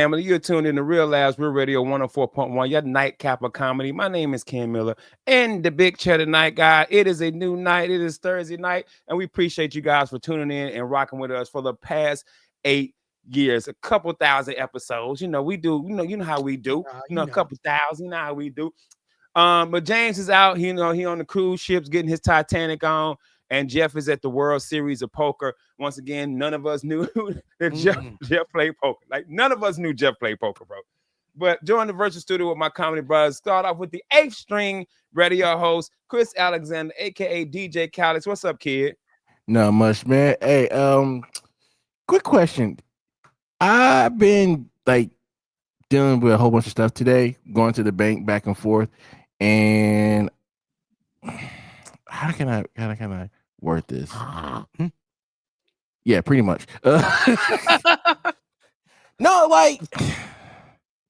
Family, you're tuned in to Real Labs, Real Radio 104.1, your nightcap of comedy. My name is Ken Miller. And the big chair tonight, guy. It is a new night. It is Thursday night. And we appreciate you guys for tuning in and rocking with us for the past 8 years. A couple thousand episodes. We do, you know how we do. A couple thousand, you know how we do. But James is out. He on the cruise ships getting his Titanic on. And Jeff is at the World Series of Poker. Once again, none of us knew that Jeff played poker. Like, none of us knew Jeff played poker, bro. But join the virtual studio with my comedy brothers. Start off with the 8th string radio host, Chris Alexander, a.k.a. DJ Calix. What's up, kid? Not much, man. Hey, quick question. I've been, dealing with a whole bunch of stuff today, going to the bank back and forth, and how can I word this? Yeah, pretty much. No,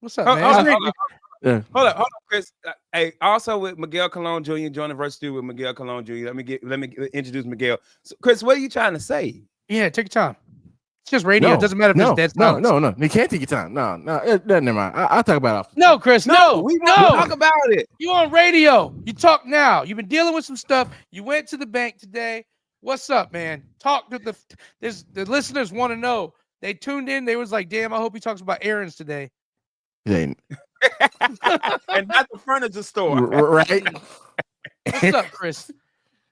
what's up, man? Hold up, Chris. Hey, also with Miguel Colon Jr. Join the virtual studio with Miguel Colon Jr. Let me introduce Miguel. So, Chris, what are you trying to say? Yeah, take your time. It's just radio. It doesn't matter if it's dead silence. No. You can't take your time. No. Never mind. I'll talk about it. No, Chris. No. Talk about it. You on radio. You talk now. You've been dealing with some stuff. You went to the bank today. What's up, man? Talk to the listeners want to know. They tuned in. They was like, damn, I hope he talks about errands today. And not the furniture store. Right? What's up, Chris?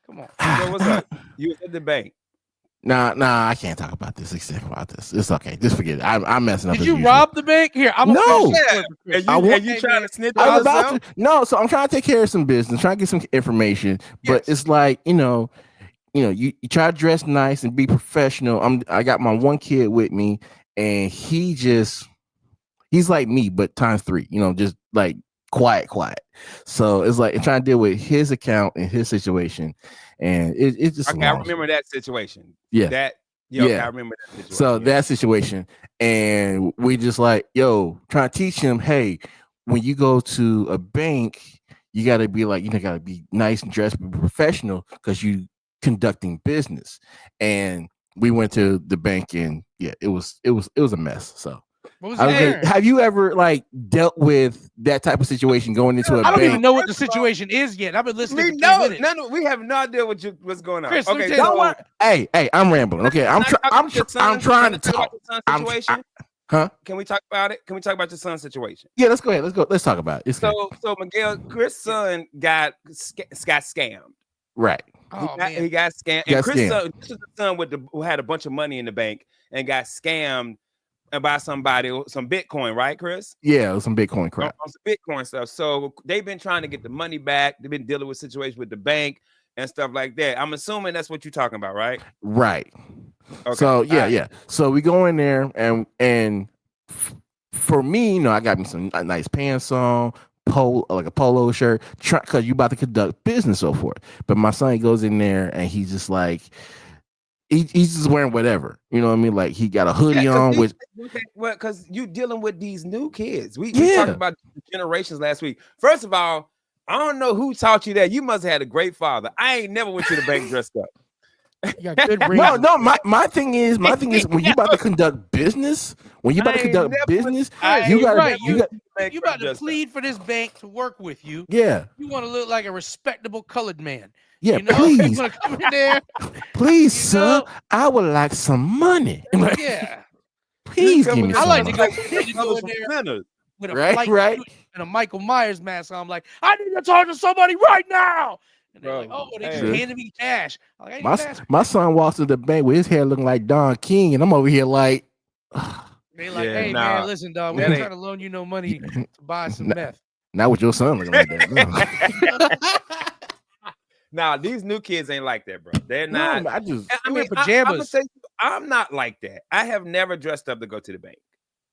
Come on. So what's up? You at the bank. Nah, I can't talk about this. It's okay. Just forget it. I'm messing up. Did you rob the bank? Here, I'm no. Are you trying to snitch on yourself? No, so I'm trying to take care of some business, trying to get some information. But it's like, you try to dress nice and be professional. I got my one kid with me, and he's like me, but times 3. Just like quiet. So it's like trying to deal with his account and his situation. And it's just I remember that situation. Yeah. I remember that situation. So that situation. And we just like, trying to teach him, hey, when you go to a bank, you gotta be gotta be nice and dressed, be professional, because you conducting business. And we went to the bank, and it was a mess. So what was there? Have you ever dealt with that type of situation going into a bank? I don't even know what the situation is yet. I've been listening. We have no idea what's going on. Chris, okay, don't worry. Hey, I'm rambling. Okay, I'm trying to talk. Can we talk about it? Can we talk about your son's situation? Yeah, let's go ahead. Let's talk about it. So Miguel, Chris' son got scammed. Right. He got scammed. And Chris' son, this is the son who had a bunch of money in the bank and got scammed by somebody, some Bitcoin, right, Chris? Yeah, it was some Bitcoin crap. On some Bitcoin stuff. So they've been trying to get the money back. They've been dealing with situations with the bank and stuff like that. I'm assuming that's what you're talking about, right? Right. Okay. So yeah. So we go in there, and for me, I got me some nice pants on, like a polo shirt, because you about to conduct business, so forth. But my son goes in there, and he's just like, he's just wearing whatever, you know what I mean? Like, he got a hoodie on with. Well, because you dealing with these new kids. We talked about generations last week. First of all, I don't know who taught you that. You must have had a great father. I ain't never went to the bank dressed up. You got good no. My thing is when you about to conduct business, you about to plead for this bank to work with you. Yeah, you want to look like a respectable colored man. Yeah, please. You want to come in there? Please, sir, I would like some money. Yeah. Please give me some money. I like to go in there with a right and a Michael Myers mask on. I'm like, I need to talk to somebody right now. And they're like, they just handed me cash. I'm like, my son walks to the bank with his hair looking like Don King, and I'm over here like, they like, hey man, listen, dog, we ain't trying to loan you no money to buy some meth. Not with your son looking like that. No. Nah, these new kids ain't like that, bro. They're not. No, I mean, pajamas. I'm not like that. I have never dressed up to go to the bank.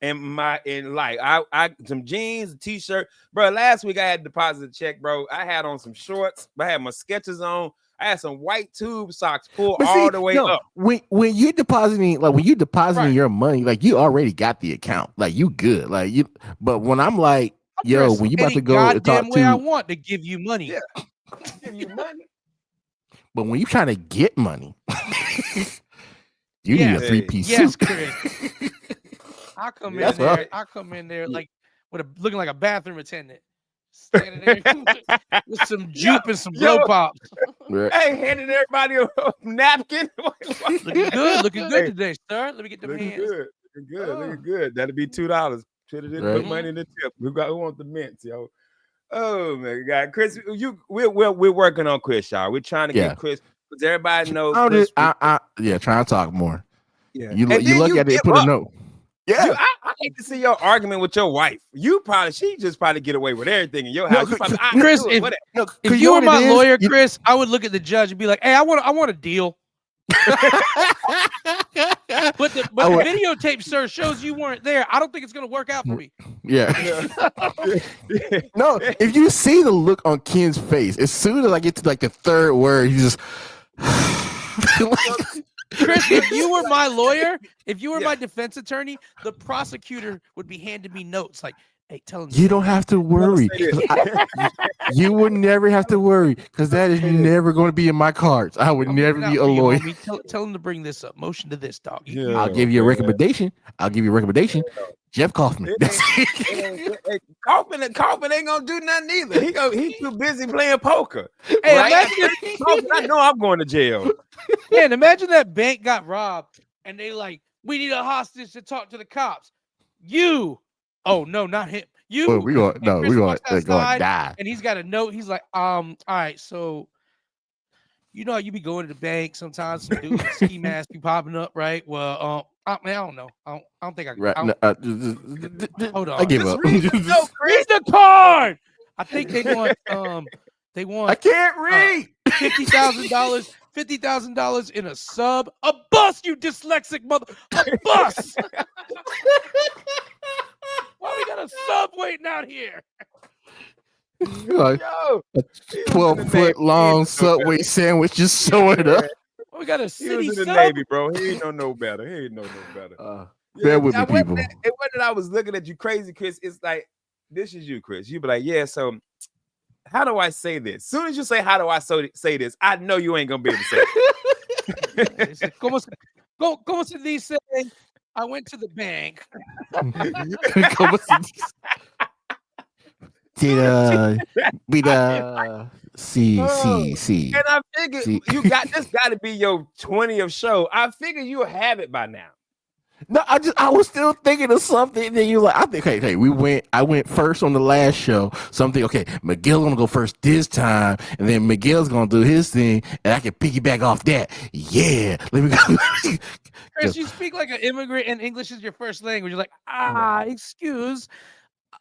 I some jeans, a t-shirt, bro. Last week I had deposited a check, bro. I had on some shorts. I had my Skechers on. I had some white tube socks pulled all the way up. When you're depositing, your money, like, you already got the account, like, you good, like, you. But when I'm like, when you about to go and talk to, I want to give you money. Yeah. Give you money. But when you trying to get money, you need a 3-piece suit. Chris. I come That's in there. right. I come in there like looking like a bathroom attendant, standing there with some jupe and some blow pops. Right. Hey, handing everybody a napkin. Looking good Hey, today, sir. Let me get them looking hands. good, looking good, Oh. looking good. That'll be $2. Put it in, put Right. money in the tip. Who wants the mints, yo? Oh my God, Chris, we're working on Chris, y'all. We're trying to Yeah. get Chris because everybody know I'm Chris. just, yeah, trying to talk more. Yeah, You and you then look you at it, give put a up. note. You, Yeah. I hate to see your argument with your wife. She just probably get away with everything in your house. You probably, Chris, do it, whatever. if you were my lawyer, Chris, I would look at the judge and be like, "Hey, I want a deal." But the videotape, sir, shows you weren't there. I don't think it's gonna work out for me. Yeah. No, if you see the look on Ken's face, as soon as I get to like the third word, he just Chris, if you were my lawyer, if you were my defense attorney, the prosecutor would be handing me notes like, "Hey, tell him you don't have to worry. You would never have to worry because that is never going to be in my cards. I would never be a lawyer. Tell him to bring this up. Motion to this, dog. I'll give you a recommendation. Jeff Kaufman. Kaufman ain't gonna do nothing either. He's too busy playing poker. Hey, right? imagine Kaufman, I know I'm going to jail. Man, imagine that bank got robbed and they like, we need a hostage to talk to the cops. Oh no, not him. We're going to die. And he's got a note. He's like, all right, so you know how you be going to the bank sometimes, some dudes with ski masks be popping up, right? Well, I don't know. I don't think I can. Right. Hold on. I give up. Read the card. I think they want I can't read. $50,000 in a sub, a bus, you dyslexic mother, a bus. Why we got a sub waiting out here? Like, Yo, 12-foot long Subway sandwich just showing up. We got a city he was in the sub. Navy, bro. He ain't know better. Bear with me, people. It wasn't that I was looking at you crazy, Chris. It's like, this is you, Chris. You be like, yeah, so how do I say this? Soon as you say, how do I say this? I know you ain't going to be able to say it. ¿Cómo se dice? I went to the bank. See. And I figured you got this got to be your 20th show. I figured you'll have it by now. No, I was still thinking of something. Then you like, I think, hey, I went first on the last show. Something, okay, Miguel's gonna go first this time, and then Miguel's gonna do his thing, and I can piggyback off that. Yeah, let me go. Chris, you speak like an immigrant, and English is your first language. You're like, excuse,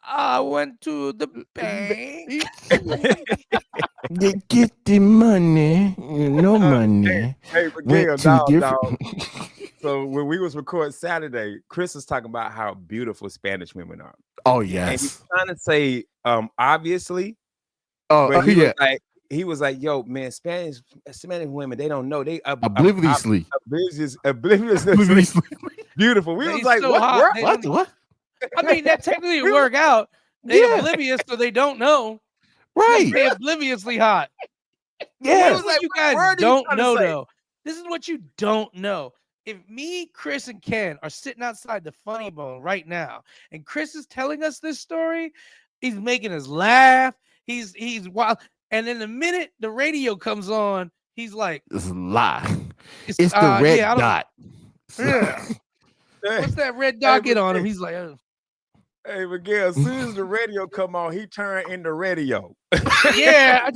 I went to the bank. Get the money, no money. Hey, Miguel, dog. So when we was recording Saturday, Chris was talking about how beautiful Spanish women are. Oh yes. And he's trying to say, obviously. He was like, yo, man, Spanish women, they don't know. They obliviously beautiful. We was like, so what? I mean, that technically would work out. They're oblivious, so they don't know. Right. They're obliviously hot. Yeah. This is what you guys don't know, though. This is what you don't know. If me, Chris, and Ken are sitting outside the Funny Bone right now, and Chris is telling us this story, he's making us laugh. He's wild. And in the minute the radio comes on, he's like, "It's a lie. It's the red dot." Yeah. What's that red dot get on him? He's like, oh. Hey, Miguel, as soon as the radio come on, he turned into radio. Yeah.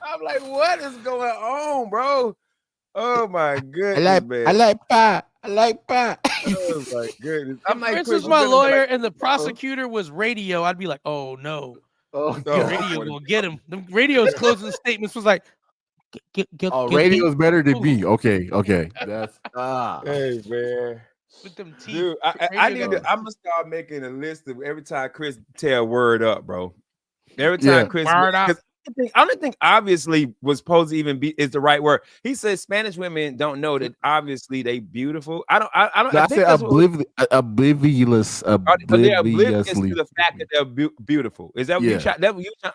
I'm like, what is going on, bro? Oh my goodness, I like pie. Oh my goodness. I'm like, Chris was my lawyer, and the prosecutor was radio. I'd be like, oh no. Radio will get him. The radio's closing statements was like, radio's better than me. Okay. That's Hey man. With them teeth. Dude, I'm gonna start making a list of every time Chris tell word up, bro. Every time Chris word up. I don't think obviously was supposed to even be is the right word. He says Spanish women don't know that obviously they beautiful. I said oblivious to the fact that they're beautiful. Is that what you try?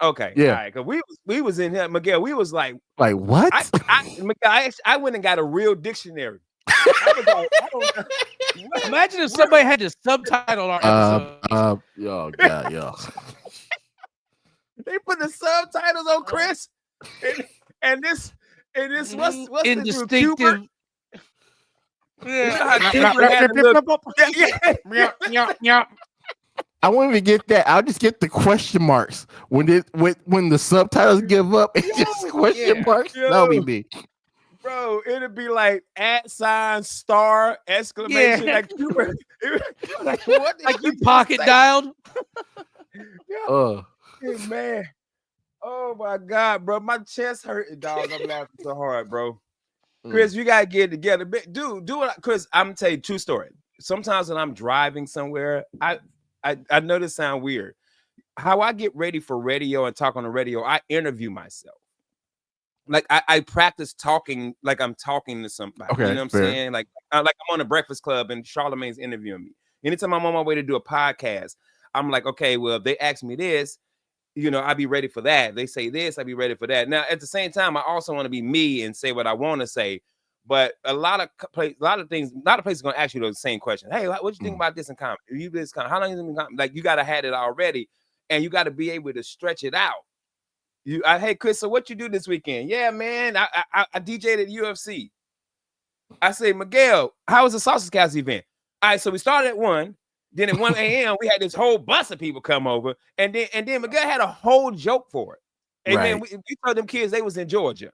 Okay. Yeah. All right. Because we was in here, Miguel. We was like what? I went and got a real dictionary. I was like, I don't know. Imagine if somebody had to subtitle our episode. Yo, God, yo. They put the subtitles on Chris, and this what's the dude, indistinctive. Cubert? Yeah, Cubert had a little, yeah. I won't even get that. I'll just get the question marks when the subtitles give up. It's just question marks. That'll be me, bro. It'd be like @ star exclamation like Cubert. Like you pocket dialed. Hey, man. Oh my God, bro. My chest hurting, dog. I'm laughing so hard, bro. Chris, you gotta get it together. Do it, Chris. I'm gonna tell you a true story. Sometimes when I'm driving somewhere, I know this sound weird. How I get ready for radio and talk on the radio, I interview myself. Like I practice talking like I'm talking to somebody. Okay, you know what I'm saying? Like I'm on a Breakfast Club and Charlamagne's interviewing me. Anytime I'm on my way to do a podcast, I'm like, okay, well, if they ask me this, I'll be ready for that. They say this, I'll be ready for that. Now, at the same time, I also want to be me and say what I want to say. But a lot of places are going to ask you the same question. Hey, what you think about this in comedy? You this kind? How long you been comedy? Like you got to have it already, and you got to be able to stretch it out. Hey, Chris, so what you do this weekend? Yeah, man, I DJ'd at UFC. I say, Miguel, how was the Sausage Cast event? All right, so we started at 1. Then at 1 a.m. we had this whole bus of people come over, and then Miguel had a whole joke for it. And then we told them kids they was in Georgia.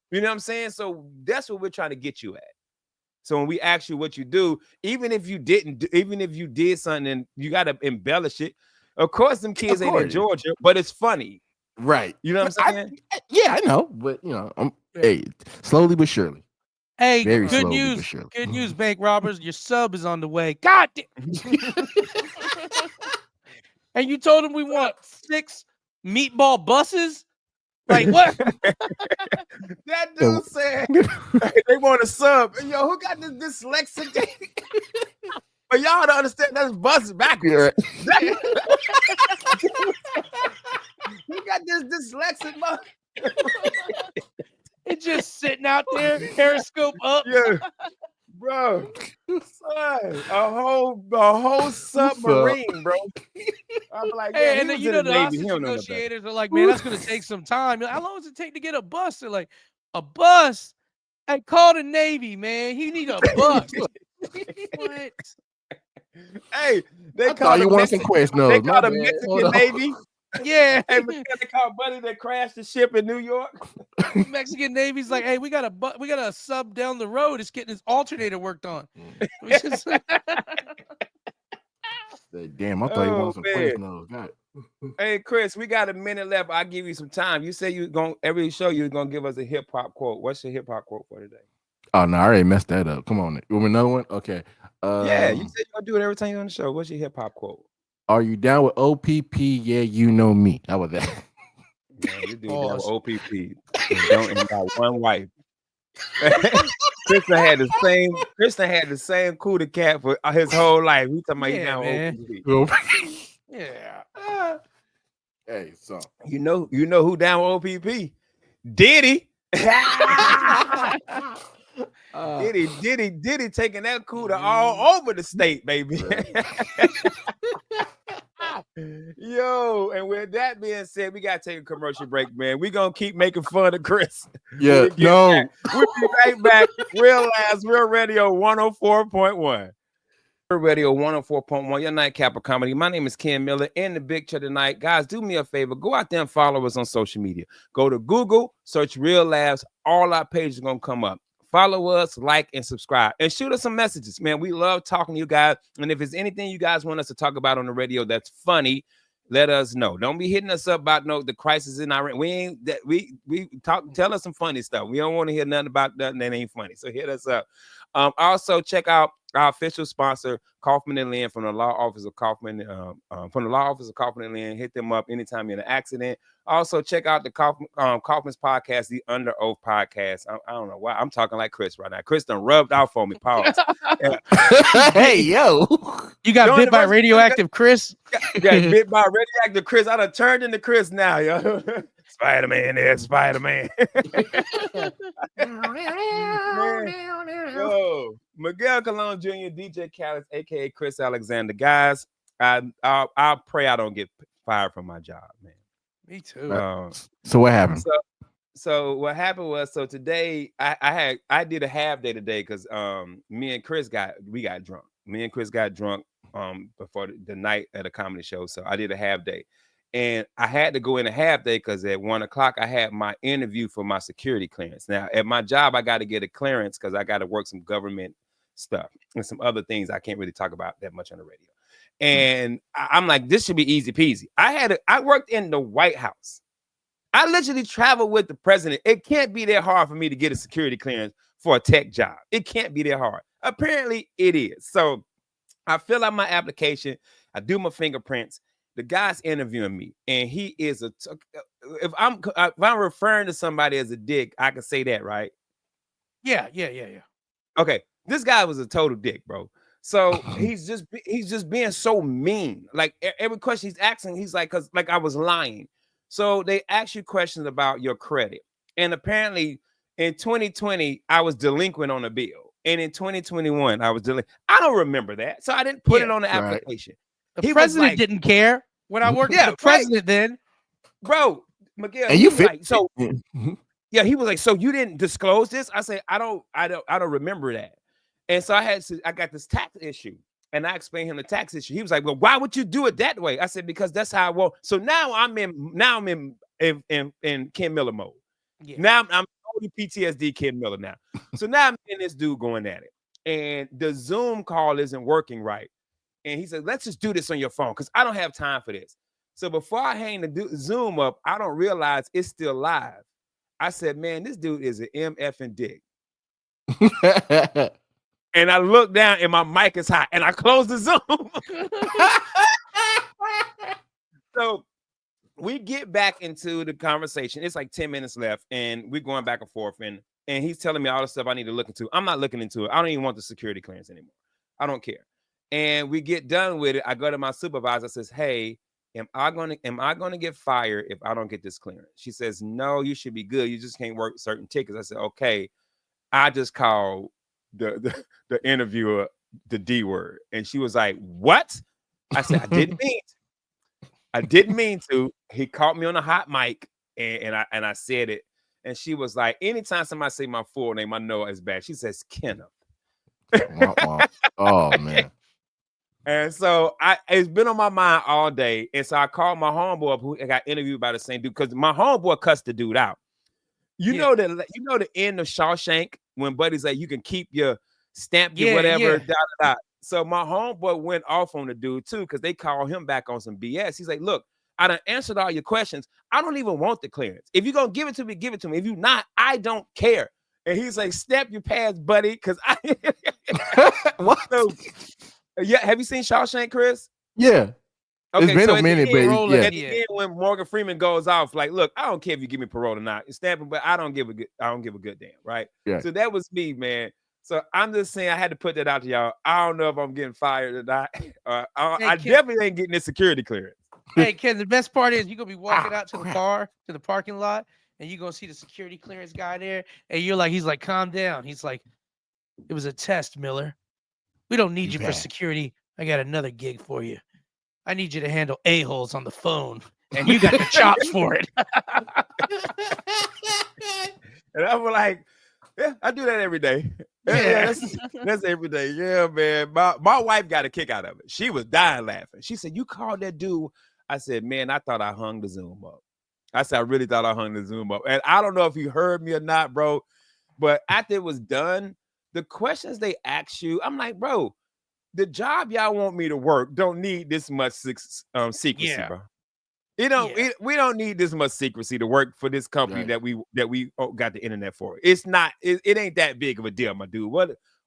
You know what I'm saying? So that's what we're trying to get you at. So when we ask you what you do, even if you did something and you got to embellish it, of course them kids ain't in Georgia, but it's funny. Right. You know what I'm saying? I know, but hey, slowly but surely. Hey, Very good slowly news. but surely. Good news, bank robbers. Your sub is on the way. God damn. And you told them we want 6 meatball buses? Like what? That dude said they want a sub. Yo, who got this dyslexic? But y'all don't understand that's buses backwards. Who got this dyslexic bus? It's just sitting out there, periscope up. Yeah, bro. Son, a whole submarine, bro. I'm like, hey, and then the hostage negotiators are like, man, that's gonna take some time. How long does it take to get a bus? They're like, a bus? Hey, call the Navy, man. You need a bus. What? Hey, they call you want some Quiznos. They call the Mexican Navy. Yeah. Hey, they call Buddy that crashed the ship in New York. Mexican Navy's like, hey, we got a sub down the road. It's getting his alternator worked on. Damn, I thought you wanted some Quiznos. God. Hey, Chris, we got a minute left. I'll give you some time. You say every show you're gonna give us a hip hop quote. What's your hip hop quote for today? Oh no, I already messed that up. Come on, you want another one? Okay. Yeah, you said you're gonna do it every time you're on the show. What's your hip hop quote? Are you down with OPP? Yeah, you know me. How about that? Yeah, you do down with OPP. Don't got one wife. Kristen had the same cootie cat for his whole life. He talking about he down with OPP. Yeah. Hey, so you know who down with OPP? Diddy. Diddy taking that cooter all over the state, baby. Yo, and with that being said, we gotta take a commercial break, man. We're gonna keep making fun of Chris. Yeah, we'll be right back. Real Radio 104.1. Radio 104.1, your nightcap of comedy. My name is Ken Miller in the big chair tonight. Guys, do me a favor. Go out there and follow us on social media. Go to Google, search Real Labs. All our pages are going to come up. Follow us, like, and subscribe. And shoot us some messages, man. We love talking to you guys. And if there's anything you guys want us to talk about on the radio that's funny, let us know. Don't be hitting us up about the crisis in Iran. We tell us some funny stuff. We don't want to hear nothing about nothing that ain't funny. So hit us up. Also check out our official sponsor, Kaufman and Lynn, from the law office of Kaufman. And Lynn. Hit them up anytime you're in an accident. Also check out the Kaufman's podcast, the Under Oath podcast. I don't know why I'm talking like Chris right now. Chris done rubbed out for me. Pause. Hey yo, you got bit by radioactive Chris. Got bit by radioactive Chris. I done turned into Chris now, yo. Spider-Man there, Spider-Man. Man, yo, Miguel Colon Jr., DJ Khaled, aka Chris Alexander. Guys, I pray I don't get fired from my job, man. Me too. Um, So what happened? so what happened was, so today I did a half day today because me and Chris got drunk. Me and Chris got drunk before the night at a comedy show. So I did a half day. And I had to go in a half day because at 1:00 I had my interview for my security clearance. Now at my job, I got to get a clearance because I got to work some government stuff and some other things I can't really talk about that much on the radio. And I'm like, this should be easy peasy. I worked in the White House. I literally traveled with the president. It can't be that hard for me to get a security clearance for a tech job. It can't be that hard. Apparently, it is. So I fill out my application. I do my fingerprints. The guy's interviewing me, and he is if I'm referring to somebody as a dick, I can say that, right? Yeah. Okay, this guy was a total dick, bro. So he's just being so mean. Like every question he's asking, he's like, because like I was lying. So they ask you questions about your credit. And apparently in 2020, I was delinquent on a bill. And in 2021, I was delinquent. I don't remember that. So I didn't put it on the application. The president didn't care when I worked for the president then. Bro, Miguel, and you like, so yeah, he was like, so you didn't disclose this? I said, I don't remember that. And so I got this tax issue. And I explained him the tax issue. He was like, "Well, why would you do it that way?" I said, "Because that's how I want." So now I'm in Ken Miller mode. Yeah. Now I'm totally PTSD Ken Miller now. So now I'm in this dude going at it, and the Zoom call isn't working right. And he said, "Let's just do this on your phone because I don't have time for this." So before I hang the Zoom up, I don't realize it's still live. I said, "Man, this dude is an MF and dick." And I look down and my mic is hot and I close the Zoom. So we get back into the conversation. It's like 10 minutes left and we're going back and forth. And he's telling me all the stuff I need to look into. I'm not looking into it. I don't even want the security clearance anymore. I don't care. And we get done with it. I go to my supervisor, says, "Hey, am I gonna get fired if I don't get this clearance?" She says, "No, you should be good. You just can't work certain tickets." I said, "Okay." I just called the interviewer the D word, and she was like, "What?" I said, "I didn't mean to. I didn't mean to." He caught me on a hot mic, and I said it, and she was like, "Anytime somebody say my full name, I know it's bad." She says, "Kenneth." Oh man. And so it's been on my mind all day, and so I called my homeboy up who got interviewed by the same dude because my homeboy cussed the dude out. You know the end of Shawshank when Buddy's like, you can keep your stamp, your whatever. Da, da, da. So my homeboy went off on the dude too because they called him back on some BS. He's like, "Look, I done answered all your questions. I don't even want the clearance. If you're gonna give it to me, give it to me. If you're not, I don't care." And he's like, "Step your pass, buddy," because I. What? So, yeah, have you seen Shawshank, Chris? Yeah. Okay, it's been so a minute, but at the end when Morgan Freeman goes off, like, "Look, I don't care if you give me parole or not. It's stamping, but I don't give a good damn, right?" Yeah. So that was me, man. So I'm just saying I had to put that out to y'all. I don't know if I'm getting fired or not. I definitely ain't getting this security clearance. Hey, Ken, the best part is you're gonna be walking out to the car, to the parking lot, and you're gonna see the security clearance guy there, and he's like, "Calm down." He's like, "It was a test, Miller. We don't need you for security. I got another gig for you. I need you to handle a-holes on the phone, and you got the chops for it." And I was like, "Yeah, I do that every day." Yeah, that's every day. Yeah, man. My wife got a kick out of it. She was dying laughing. She said, "You called that dude?" I said, "Man, I thought I hung the Zoom up." I said, "I really thought I hung the Zoom up." And I don't know if you heard me or not, bro, but after it was done, the questions they asked you, I'm like, bro, the job y'all want me to work don't need this much secrecy, bro. We don't need this much secrecy to work for this company that we got the internet for. It's not. It ain't that big of a deal, my dude.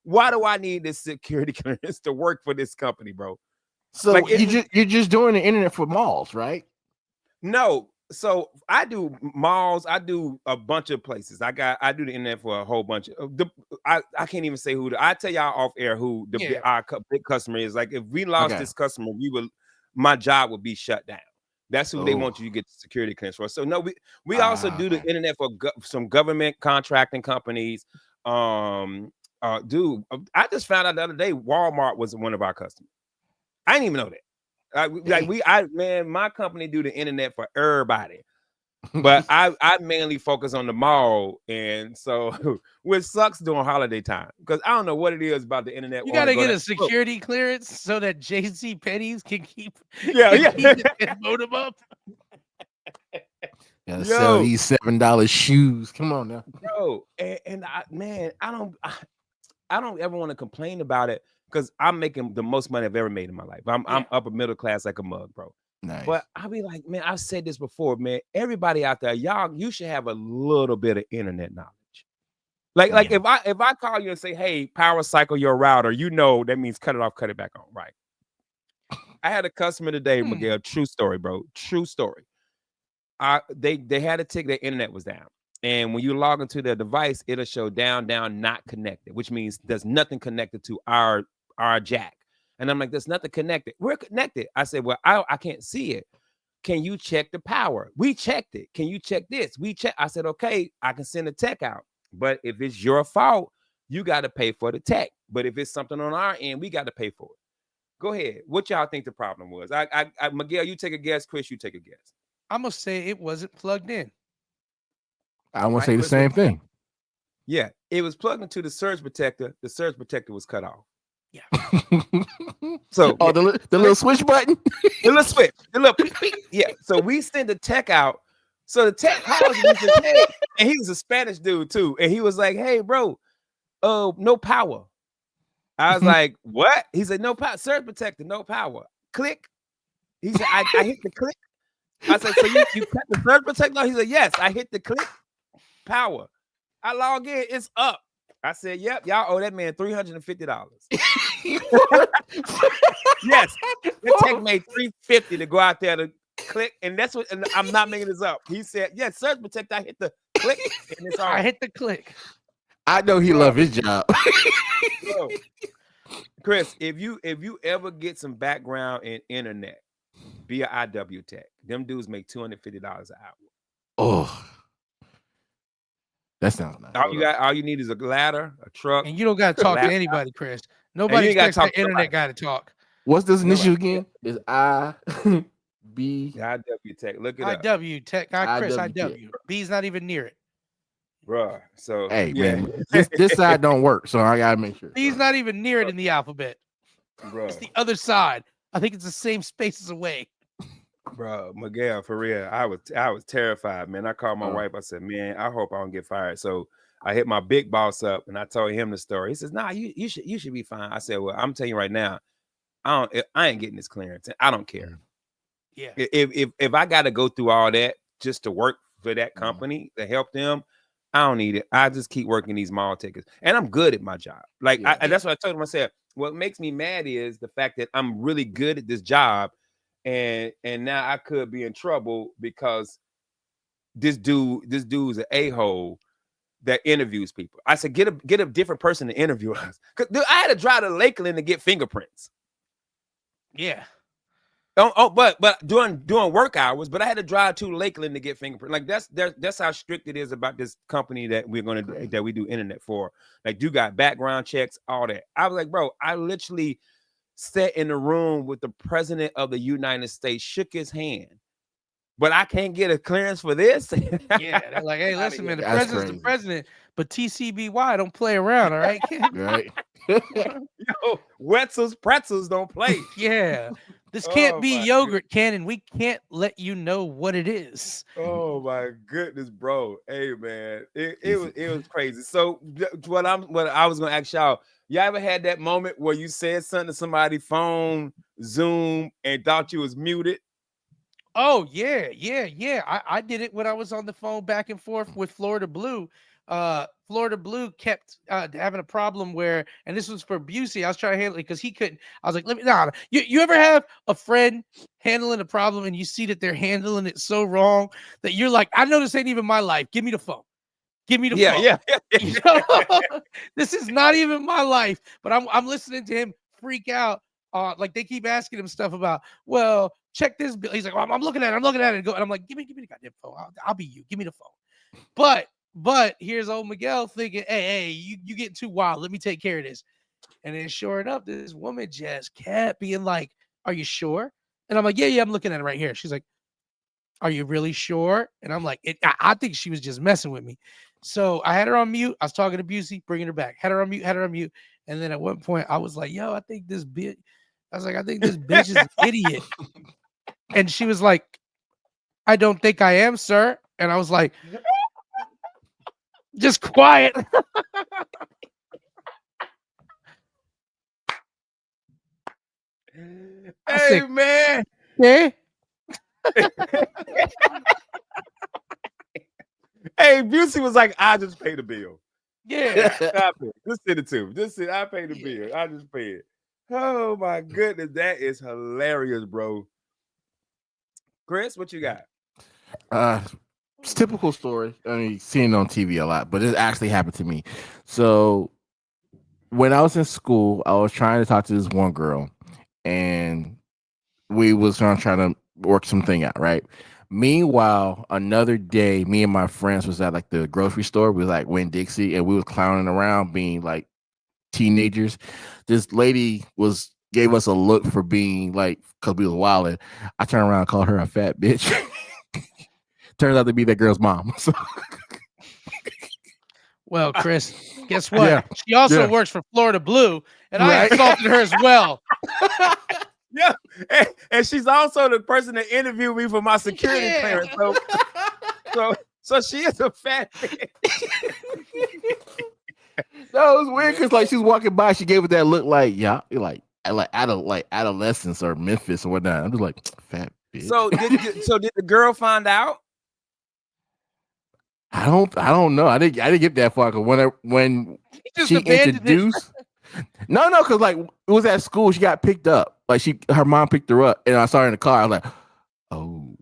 Why do I need this security clearance to work for this company, bro? So like you're just doing the internet for malls, right? No. So I do malls. I do a bunch of places. I do the internet for a whole bunch of I can't even say who. I tell y'all off air who our big customer is. Like if we lost this customer, my job would be shut down. That's who they want you to get the security clearance for. So no, we also do the internet for some government contracting companies. Dude, I just found out the other day Walmart was one of our customers. I didn't even know that. Man, my company do the internet for everybody. But I mainly focus on the mall, and so which sucks during holiday time because I don't know what it is about the internet. You got to get a security clearance so that JC Penney's can keep his modem up. Gotta sell these $7 shoes. Come on now, bro. And I don't ever want to complain about it because I'm making the most money I've ever made in my life. I'm upper middle class like a mug, bro. Nice. But I'll be like, man, I've said this before, man. Everybody out there, you should have a little bit of internet knowledge. Like if I call you and say, hey, power cycle your router, that means cut it off, cut it back on, right? I had a customer today, Miguel. True story, bro. True story. They had a ticket, their internet was down. And when you log into their device, it'll show down, not connected, which means there's nothing connected to our jack. And I'm like, there's nothing connected. We're connected. I said, well, I can't see it. Can you check the power? We checked it. Can you check this? We check. I said, okay, I can send a tech out. But if it's your fault, you got to pay for the tech. But if it's something on our end, we got to pay for it. Go ahead. What y'all think the problem was? Miguel, you take a guess. Chris, you take a guess. I'm going to say it wasn't plugged in. I want to say the same thing. Yeah, it was plugged into the surge protector. The surge protector was cut off. Yeah. So the little switch button, the little switch, the little beep, beep. Yeah. So we send the tech out. So the tech calls me and says, hey, and he was a Spanish dude too, and he was like, hey, bro, no power. I was like, what? He said, no power, surge protector, no power. Click. He said, I hit the click. I said, so you cut the surge protector? He said, yes, I hit the click. Power. I log in, it's up. I said, yep, y'all owe that man $350. Yes, the tech made $350 to go out there to click, and I'm not making this up. He said, yes, surge protector, I hit the click, and it's all. I hit the click. I know he loved his job. Bro, Chris, if you ever get some background in internet, be an IW tech. Them dudes make $250 an hour. Oh. That sounds nice. All you need is a ladder, a truck, and you don't got to talk to anybody, Chris. Nobody expects the internet guy to talk. What's this initial again? Is IW Tech. Look it up. IW Tech. Chris IW. B's not even near it, bruh. So hey, man, this side don't work, so I gotta make sure. B's not even near it in the alphabet. Bruh. It's the other side. I think it's the same spaces away. Bro, Miguel, for real, I was terrified, man. I called my wife. I said, man, I hope I don't get fired. So I hit my big boss up and I told him the story. He says, nah, you should be fine. I said, well, I'm telling you right now, I ain't getting this clearance. I don't care. Yeah. If I got to go through all that just to work for that company to help them, I don't need it. I just keep working these mall tickets, and I'm good at my job. Like that's what I told him. I said, what makes me mad is the fact that I'm really good at this job. And now I could be in trouble because this dude's an a-hole that interviews people. I said, get a different person to interview us. Because I had to drive to Lakeland to get fingerprints. Yeah. But during work hours, but I had to drive to Lakeland to get fingerprints. Like that's how strict it is about this company that we do internet for. Like, you got background checks, all that. I was like, bro, I literally sat in the room with the president of the United States, shook his hand, but I can't get a clearance for this. Yeah, they're like, hey, listen, man, the president's the president, but TCBY don't play around, all right? Right. Yo, Wetzel's pretzels don't play. Yeah, this can't be yogurt, Cannon. We can't let you know what it is. Oh my goodness, bro. Hey, man, it was crazy. So what I was gonna ask y'all. Y'all ever had that moment where you said something to somebody's phone, Zoom, and thought you was muted? Oh, yeah. I did it when I was on the phone back and forth with Florida Blue. Florida Blue kept having a problem where, and this was for Busey. I was trying to handle it because he couldn't. I was like, You ever have a friend handling a problem and you see that they're handling it so wrong that you're like, I know this ain't even my life. Give me the phone. Give me the phone. Yeah. This is not even my life, but I'm listening to him freak out. Like, they keep asking him stuff about, well, check this bill. He's like, I'm looking at it. I'm looking at it. And I'm like, give me the goddamn phone. I'll be you. Give me the phone. But here's old Miguel thinking, hey, you getting too wild. Let me take care of this. And then sure enough, this woman just kept being like, are you sure? And I'm like, yeah, I'm looking at it right here. She's like, are you really sure? And I'm like, I think she was just messing with me. So I had her on mute. I was talking to Busey, bringing her back. Had her on mute. And then at one point, I was like, yo, I think this bitch is an idiot. And she was like, I don't think I am, sir. And I was like, just quiet. Hey, man. Yeah. Hey, Busey was like, I just paid the bill. Yeah. Just send it to me. I paid the bill. I just paid it. Oh my goodness, that is hilarious, bro. Chris, what you got? It's typical story. I mean, seeing it on TV a lot, but it actually happened to me. So when I was in school, I was trying to talk to this one girl, and we was trying to work something out, right? Meanwhile, another day, me and my friends was at like the grocery store. We was like Winn-Dixie, and we was clowning around, being like teenagers. This lady gave us a look for being like, because we was wilding. I turned around and called her a fat bitch. Turns out to be that girl's mom. So. Well, Chris, guess what? Yeah. She also works for Florida Blue, and I insulted her as well. Yeah, and she's also the person that interviewed me for my security clearance. So she is a fat bitch. That was weird because like she was walking by, she gave it that look like like adolescence or Memphis or whatnot. I'm just like, fat bitch. So did the girl find out? I don't know. I didn't get that far because when she introduced. No, because like it was at school. She got picked up. Like her mom picked her up, and I saw her in the car. I was like, oh,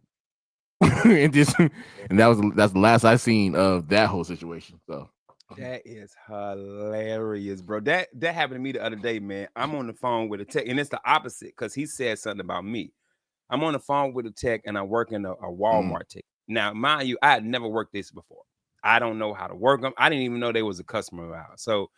and that's the last I seen of that whole situation. So that is hilarious, bro. That happened to me the other day, man. I'm on the phone with a tech, and it's the opposite because he said something about me. I'm on the phone with a tech, and I'm working a Walmart tech. Now, mind you, I had never worked this before. I don't know how to work them. I didn't even know there was a customer out. So.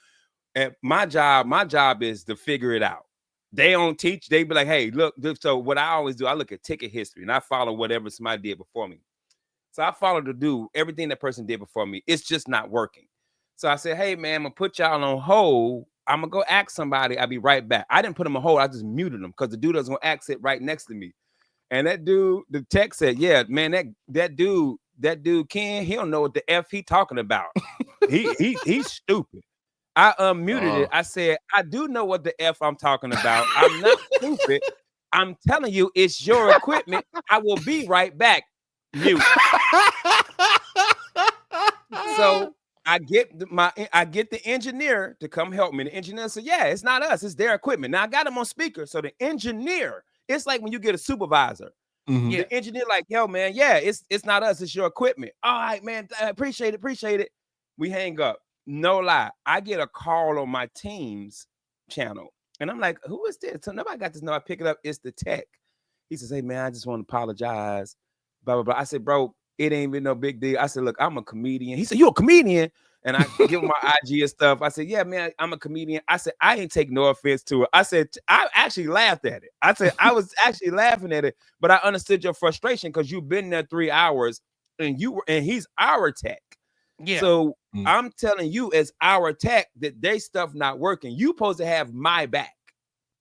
And my job is to figure it out. They don't teach. They be like, hey, look. So what I always do, I look at ticket history and I follow whatever somebody did before me. So I follow the dude, everything that person did before me. It's just not working. So I said, hey, man, I'm going to put y'all on hold. I'm going to go ask somebody. I'll be right back. I didn't put him on hold. I just muted him because the dude was going to ask it right next to me. And that dude, the tech said, yeah, man, that dude, Ken, he don't know what the F he talking about. He's stupid. I unmuted it. I said, I do know what the F I'm talking about. I'm not stupid. I'm telling you, it's your equipment. I will be right back. Mute. So I get the engineer to come help me. The engineer said, yeah, it's not us. It's their equipment. Now I got him on speaker. So the engineer, it's like when you get a supervisor. Mm-hmm. The engineer like, yo, man, yeah, it's not us. It's your equipment. All right, man. I appreciate it. We hang up. No lie, I get a call on my team's channel, and I'm like, "Who is this?" So nobody got this. No, I pick it up. It's the tech. He says, "Hey man, I just want to apologize." Blah blah blah. I said, "Bro, it ain't been no big deal." I said, "Look, I'm a comedian." He said, "You a comedian?" And I give him my IG and stuff. I said, "Yeah, man, I'm a comedian." I said, "I ain't take no offense to it." I said, "I actually laughed at it." I said, "I was actually laughing at it, but I understood your frustration because you've been there 3 hours, and he's our tech." Yeah. So I'm telling you, as our tech, that they stuff not working. You supposed to have my back.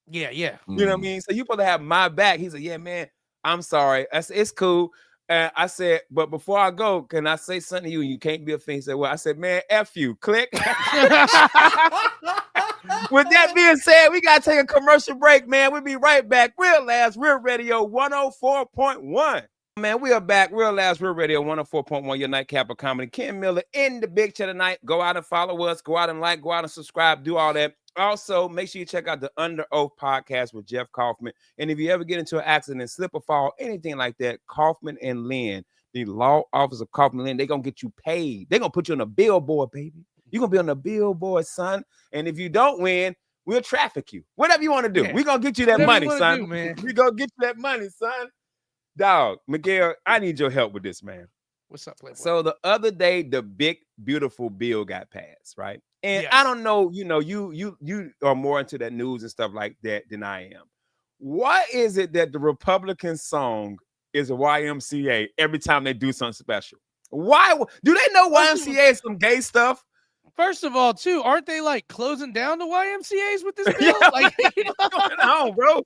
Yeah. You know what I mean? So you supposed to have my back. He said, yeah, man, I'm sorry. I said, it's cool. I said, but before I go, can I say something to you? You can't be offended. He said, well, I said, man, F you. Click. With that being said, we got to take a commercial break, man. We'll be right back. Real Labs, Real Radio 104.1. Man, we are back. Real Labs, Real Radio 104.1, your nightcap of comedy. Ken Miller in the big chair tonight. Go out and follow us. Go out and like. Go out and subscribe. Do all that. Also, make sure you check out the Under Oath podcast with Jeff Kaufman. And if you ever get into an accident, slip or fall, anything like that, Kaufman and Lynn, the law office of Kaufman and Lynn, they're going to get you paid. They're going to put you on a billboard, baby. You're going to be on the billboard, son. And if you don't win, we'll traffic you. Whatever you want to do. We're going to get you that money, son. We're going to get you that money, son. Dog, Miguel, I need your help with this, man. What's up, Playboy? So the other day, the big beautiful bill got passed, right? And I Yes. don't know, you are more into that news and stuff like that than I am. Why is it that the Republican song is a YMCA every time they do something special? Why do they know YMCA is some gay stuff? First of all, too, aren't they like closing down the YMCA's with this Yeah, bill? Like, what's going on, bro?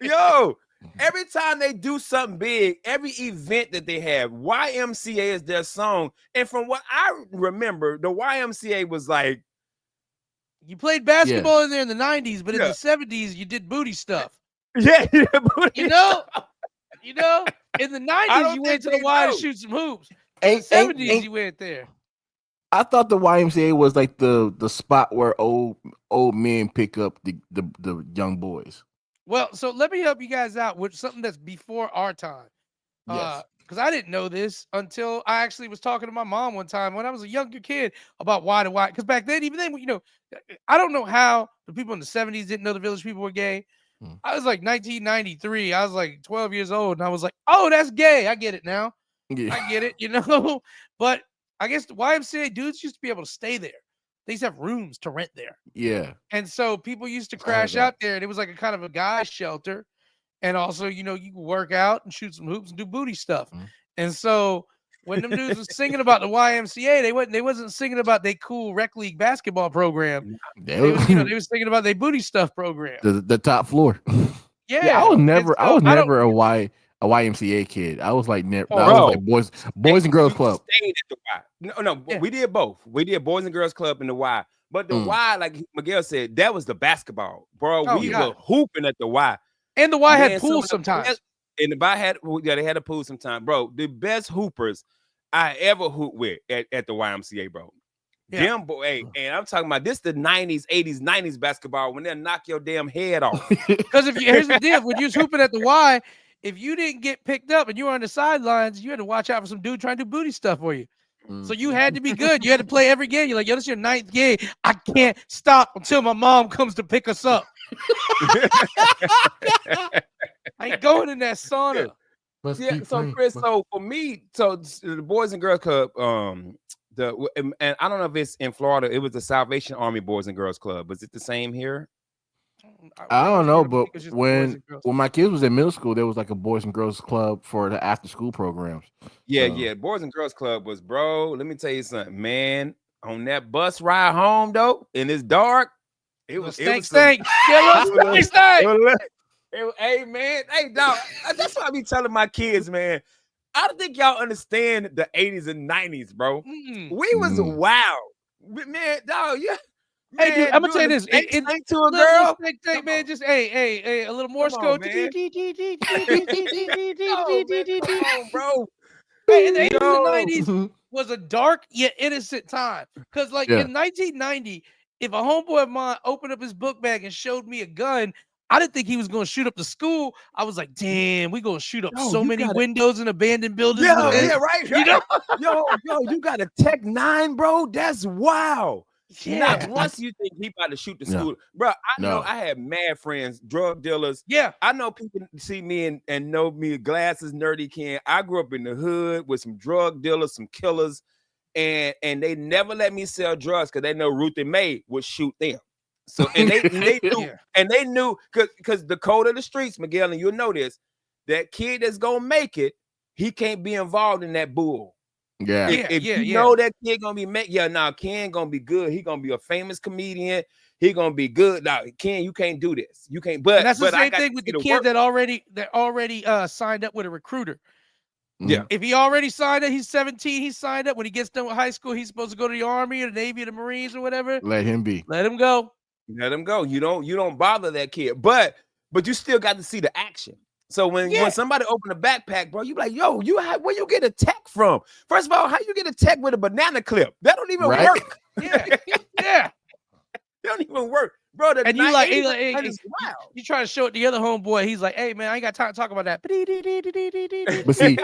Yo, every time they do something big, every event that they have, YMCA is their song. And from what I remember, the YMCA was like, you played basketball in there in the 90s, but in Yeah. the 70s, you did booty stuff. yeah, booty You know? In the I 90s, don't you went think to the they Y to know. shoot some hoops. In the Ain't, 70s, ain't, you went there. I thought the YMCA was like the spot where old men pick up the young boys. Well, so let me help you guys out with something that's before our time. Yes. Because I didn't know this until I actually was talking to my mom one time when I was a younger kid about why. Because back then, even then, I don't know how the people in the 70s didn't know the Village People were gay. I was like 1993. I was like 12 years old, and I was like, "Oh, that's gay." I get it now. Yeah. I get it, But I guess the YMCA dudes used to be able to stay there. They used to have rooms to rent there. Yeah. And so people used to I heard crash that. out there, and it was like a kind of a guy's shelter. And also, you could work out and shoot some hoops and do booty stuff. And so when them dudes was singing about the YMCA, they wasn't singing about their cool rec league basketball program. They was thinking about their booty stuff program. the top floor. Yeah. I was And never so I don't- a YMCA kid. I was like never. Oh, I bro. was like boys and girls We club. stayed at the Y. No, Yeah. we did both. We did Boys and Girls Club and the Y. But the Y, like Miguel said, that was the basketball, bro. Oh, We God. were hooping at the Y. And the Y Man, had some pools of the sometimes. best- and the Y they had a pool sometime, bro. The best hoopers I ever hooped with at the YMCA, bro. Yeah. Them boy, and I'm talking about this the 90s, 80s, 90s basketball when they'll knock your damn head off. Because here's the deal, when you was hooping at the Y, if you didn't get picked up and you were on the sidelines, you had to watch out for some dude trying to do booty stuff for you. So you had to be good. You had to play every game. You're like, yo, this is your 9th game. I can't stop until my mom comes to pick us up. I ain't going in that sauna. Yeah, so Chris, so for me, so the Boys and Girls Club, and I don't know if it's in Florida, it was the Salvation Army Boys and Girls Club. Was it the same here? I don't know, but It's just the boys when and girls. my kids was in middle school, there was like a boys and girls club for the after school programs. Yeah, So- yeah. Boys and Girls Club was, bro. Let me tell you something, man. On that bus ride home, though, and it's dark, it was Stank. stank. Yeah, Hey, man. Hey, dog. That's what I be telling my kids, man. I don't think y'all understand the 80s and 90s, bro. Mm-mm. We was wild. Man, dog, yeah. Hey, dude, Man, I'm gonna tell you doing this. the stank In- to a Little girl. stank, man. Just hey, a little Morse Come on, code. man. Hey, Oh, man, come on, bro. in the 80s and Yo. 90s was a dark yet innocent time. Because, like, Yeah. in 1990, if a homeboy of mine opened up his book bag and showed me a gun, I didn't think he was going to shoot up the school. I was like, damn, we going to shoot up Yo, so you many gotta- windows in abandoned buildings. Yeah, with this. yeah, right. You know? Yo, you got a Tech 9, bro. That's wild. Yeah. Not once you think he about to shoot the No. school, bro. I know No. I had mad friends, drug dealers. Yeah. I know people see me and know me, glasses, nerdy Ken. I grew up in the hood with some drug dealers, some killers, and they never let me sell drugs because they know Ruth and May would shoot them. So and they knew, Yeah. and they knew because the code of the streets, Miguel, and you'll know this, that kid that's gonna make it, he can't be involved in that bull. Yeah. If you know that kid gonna be Ken gonna be good. He gonna be a famous comedian. He gonna be good. Now, Ken, you can't do this. You can't. But And that's the but I same got thing to with see the the kid work. that already signed up with a recruiter. Yeah. If he already signed up, he's 17, he signed up. When he gets done with high school, he's supposed to go to the Army or the Navy or the Marines or whatever. Let him be. Let him go. Let him go. You don't bother that kid. But you still got to see the action. So when somebody open a backpack, bro, you be like, yo, where you get a tech from? First of all, how you get a tech with a banana clip? That don't even Right? work. Yeah. Yeah. It don't even work, bro. And you like, hey, that is wild. you try to show it to the other homeboy. He's like, hey, man, I ain't got time to talk about that. But see,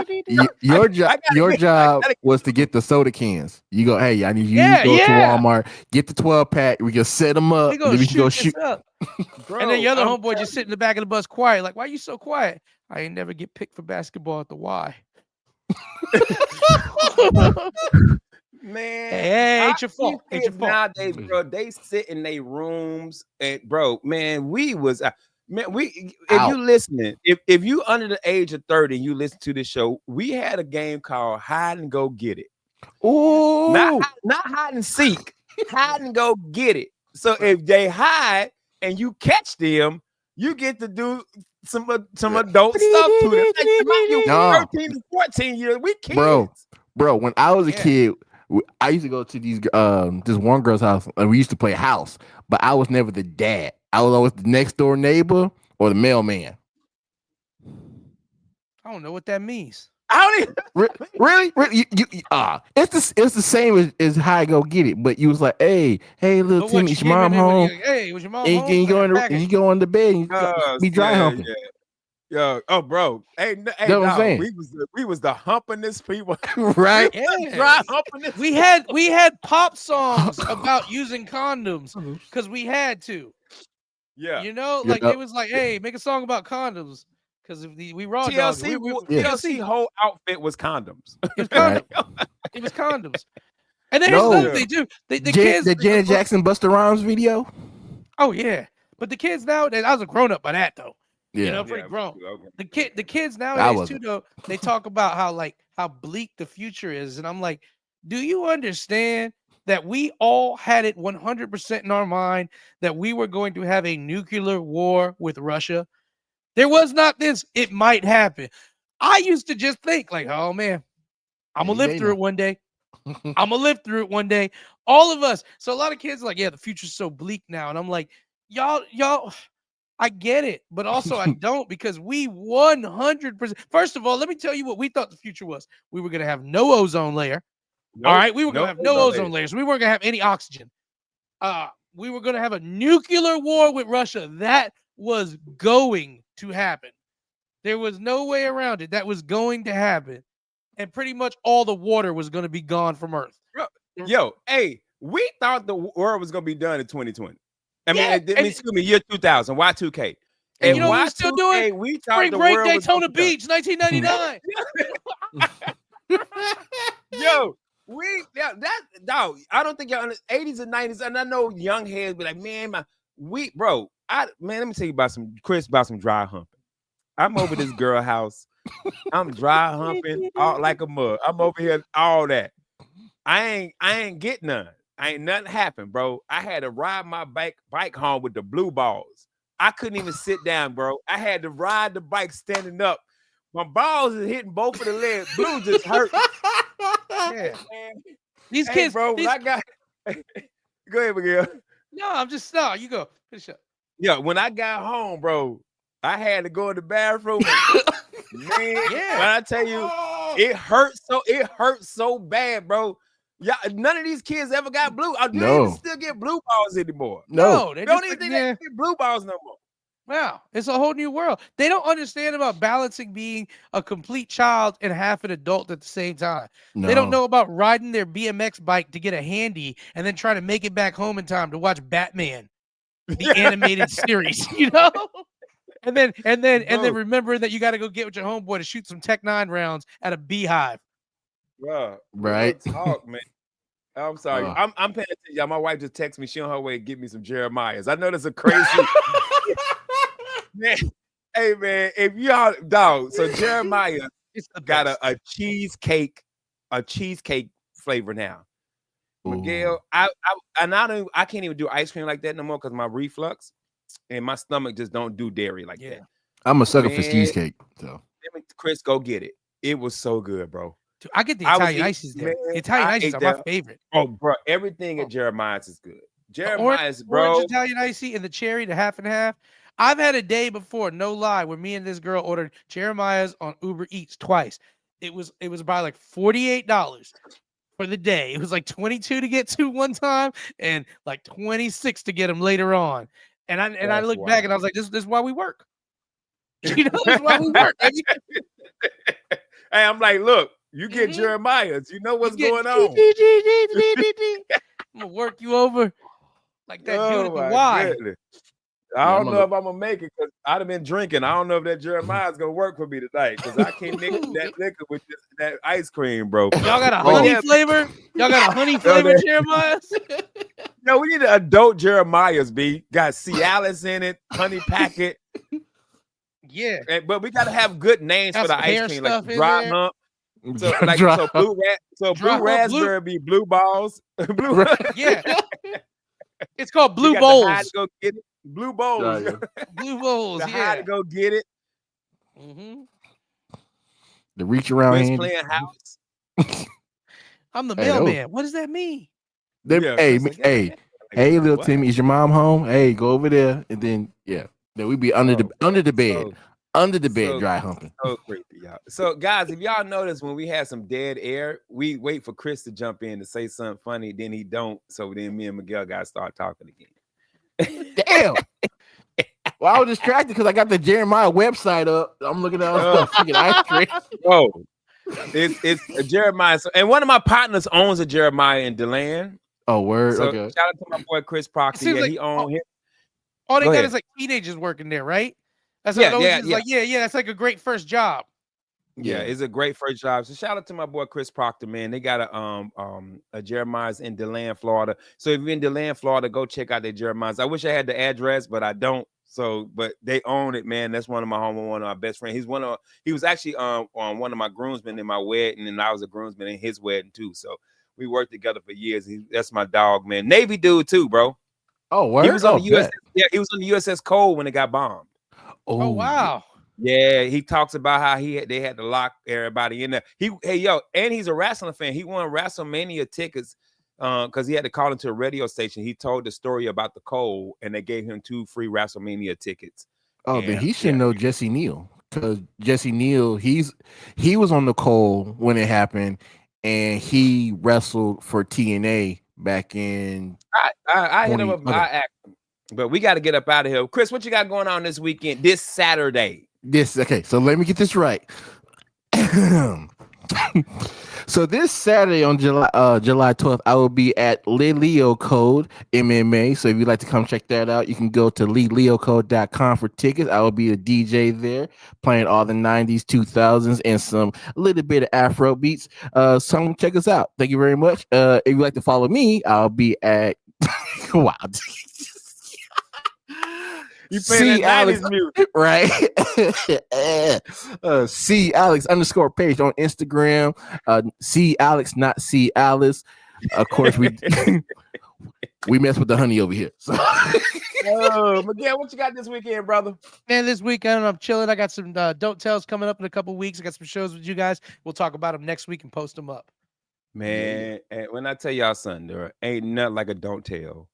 your job gotta- was to get the soda cans. You go, hey, I need you Yeah, to go yeah. to Walmart, get the 12 pack. We can set them up. We And gonna then we can go shoot shoot. this up. Bro, And then the other I'm homeboy just sitting in the back of the bus quiet. Like, why you so quiet? I ain't never get picked for basketball at the Y. man, Hey, ain't your these fault. Ain't your kids fault. nowadays, bro, they sit in their rooms and bro, man, if Out. you listening, if you under the age of 30 and you listen to this show, we had a game called Hide and Go Get It. Ooh. Not hide and seek, hide and go get it. So if they hide and you catch them, you get to do some adult stuff to them. Like, mind you, Nah. 13 to 14 years, we kids. Bro, when I was a Yeah. kid, I used to go to this one girl's house, and we used to play house. But I was never the dad. I was always the next door neighbor or the mailman. I don't know what that means. I don't even Really? It's the same as how I go get it. But you was like, hey, little But what Timmy, you is your mom giving it when home? hey, was your mom And home? you go I in got the, a and you package. go on the bed and you be dry humping. Yo, oh, bro. Hey, That's what I'm dog, saying. we was the humpingest people. Right? Dry humpingest. We had pop songs about using condoms because we had to. Yeah. You know, Yeah. like they was like, hey, make a song about condoms. Because if we raw dogged it. TLC whole outfit was condoms. It was Right. condoms. It was condoms. And then here's No. another thing too. The kids, the Janet Jackson Busta Rhymes video. oh yeah, but the kids nowadays, I was a grown up by that though. You know, Yeah. pretty grown. Okay. The kids I nowadays wasn't. too though, they talk about how bleak the future is, and I'm like, do you understand that we all had it 100% in our mind that we were going to have a nuclear war with Russia? There was not this. It might happen. I used to just think like, oh man, I'm gonna live through it one day. I'm gonna live through it one day. All of us. So a lot of kids are like, yeah, the future's so bleak now, and I'm like, y'all. I get it, but also I don't because we 100%. First of all, let me tell you what we thought the future was. We were gonna have no ozone layer. Nope, All right, we were gonna have no ozone layer. layers. We weren't gonna have any oxygen. We were gonna have a nuclear war with Russia. That was going to happen. There was no way around it. That was going to happen. And pretty much all the water was going to be gone from Earth. Yo, hey, we thought the world was gonna be done in 2020. I mean, Yeah, excuse me, year 2000, Y2K. And you know what we're still doing? We thought Spring the break, world was Daytona gonna be done. Beach, 1999. Yo, dog. I don't think y'all in the 80s and 90s, and I know young heads be like, man, let me tell you about some dry humping. I'm over this girl house. I'm dry humping all like a mug. I'm over here, all that. I ain't get none. Ain't nothing happened, bro. I had to ride my bike home with the blue balls. I couldn't even sit down, bro. I had to ride the bike standing up. My balls is hitting both of the legs. Blue just hurt. Yeah. These Hey, kids, bro. these, I got. Go ahead, Miguel. no, I'm just no. You go finish up. Yeah, when I got home, bro, I had to go in the bathroom. Man, Yeah. when I tell you, it hurt so bad, bro. Yeah, none of these kids ever got blue. Do they even still get blue balls anymore? No, They don't even think they get blue balls no more. Wow, it's a whole new world. They don't understand about balancing being a complete child and half an adult at the same time. No. They don't know about riding their BMX bike to get a handy and then trying to make it back home in time to watch Batman, the animated series, you know? And then remembering that you got to go get with your homeboy to shoot some Tech 9 rounds at a beehive. Bro, right? Talk, man. I'm sorry. I'm paying attention. Y'all, my wife just texted me. She on her way to get me some Jeremiah's. I know that's a crazy. Man, hey man, if y'all dog, so Jeremiah got a cheesecake flavor now. Miguel, I can't even do ice cream like that no more because my reflux and my stomach just don't do dairy like that. I'm a sucker for cheesecake. So Chris, go get it. It was so good, bro. Dude, I get the Italian ices there. The Italian ices are my favorite. Oh, bro, everything at Jeremiah's is good. Jeremiah's, orange Italian icy and the cherry, the half and half. I've had a day before, no lie, where me and this girl ordered Jeremiah's on Uber Eats twice. It was about like $48 for the day. It was like 22 to get to one time and like 26 to get them later on. And I looked back and I was like, this is why we work. You know, this is why we work. Hey, I'm like, look, you get Jeremiah's. You know what's going on. I'm gonna work you over like that dude at the Y. Goodness. I don't know if I'm gonna make it because I'd have been drinking. I don't know if that Jeremiah's gonna work for me tonight because I can't mix that liquor with that ice cream, bro. Y'all got a honey flavor? Y'all got a honey flavor, Jeremiah's? No, we need an adult Jeremiah's, B. Got Cialis in it, honey packet. Yeah. But we gotta have good names for the ice cream, like dry hump. So like blue raspberry be blue balls. Blue yeah. It's called Blue Bowls. Go get it. Blue Bowls. Blue Bowls. How to go get it. Mm-hmm. The reach around Chris playing house. I'm the mailman. What does that mean? Hey, little Timmy, is your mom home? Hey, go over there, and then then we be under the bed. Under the bed, dry humping. So creepy, y'all. So, guys, if y'all notice when we have some dead air, we wait for Chris to jump in to say something funny, then he don't. So then me and Miguel got to start talking again. Damn. Well, I was distracted because I got the Jeremiah website up. I'm looking at all freaking ice cream. Oh, it's a Jeremiah. And one of my partners owns a Jeremiah in DeLand. Oh, word. So okay. Shout out to my boy Chris Proctor. Yeah, he owns him. All they got is like teenagers working there, right? That's like, that's like a great first job. Yeah, it's a great first job. So shout out to my boy Chris Proctor, man. They got a Jeremiah's in DeLand, Florida. So if you're in DeLand, Florida, go check out their Jeremiah's. I wish I had the address, but I don't. So, but they own it, man. That's one of my best friends. He was actually on one of my groomsmen in my wedding, and I was a groomsman in his wedding too. So we worked together for years. That's my dog, man. Navy dude too, bro. Oh, word? He was on the USS. Yeah, he was on the USS Cole when it got bombed. Oh wow. Yeah, he talks about how they had to lock everybody in there. And he's a wrestling fan. He won WrestleMania tickets because he had to call into a radio station. He told the story about the Cole, and they gave him 2 free WrestleMania tickets. Oh, then he should know Jesse Neal, because Jesse Neal, he was on the Cole when it happened, and he wrestled for TNA back in. I hit him up. I asked him. But we got to get up out of here. Chris, what you got going on this weekend, this Saturday? So let me get this right. So this Saturday on July 12th, I will be at Leo Code MMA. So if you'd like to come check that out, you can go to leeleocode.com for tickets. I will be a DJ there, playing all the 90s, 2000s, and a little bit of Afro beats. So check us out. Thank you very much. If you'd like to follow me, I'll be at wow. You playing that 90s music, right? C Alex _page on Instagram. C Alex, not C Alice. Of course, we mess with the honey over here. So. Miguel, what you got this weekend, brother? Man, this weekend I'm chilling. I got some Don't Tells coming up in a couple weeks. I got some shows with you guys. We'll talk about them next week and post them up. Man, and when I tell y'all something, there ain't nothing like a Don't Tell.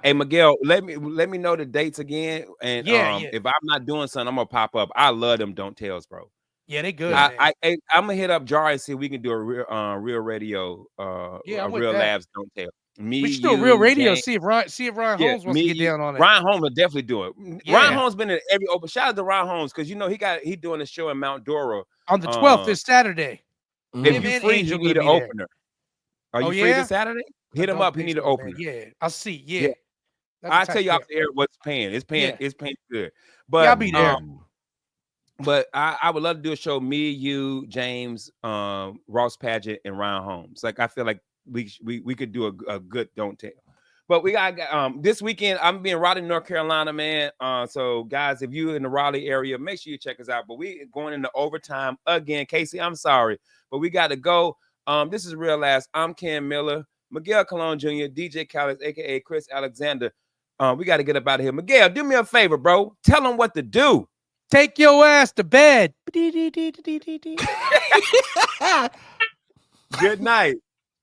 Hey Miguel, let me know the dates again, and if I'm not doing something, I'm gonna pop up. I love them Don't Tells, bro. Yeah, they good. I'm gonna hit up Jar and see if we can do a real radio, real labs Don't Tell. We should do a real radio. James. See if Ryan Holmes wants to get down on it. Ryan Holmes will definitely do it. Yeah. Ryan Holmes been in every open. Shout out to Ryan Holmes because he doing a show in Mount Dora on the 12th this Saturday. If you're free, you need an opener. Are you free this Saturday? Hit him up. He need an opener. Yeah, I'll see. Yeah. I'll tell you off the air what's paying. It's paying good. But I'll be there. But I would love to do a show. Me, you, James, Ross Padgett, and Ryan Holmes. Like I feel like we could do a good Don't Tell. But we got this weekend. I'm being Raleigh, North Carolina, man. So guys, if you're in the Raleigh area, make sure you check us out. But we going into overtime again. Casey, I'm sorry, but we got to go. This is Real Last. I'm Ken Miller, Miguel Colon Jr., DJ Calix, aka Chris Alexander. We got to get up out of here. Miguel, do me a favor, bro. Tell them what to do. Take your ass to bed. Good night.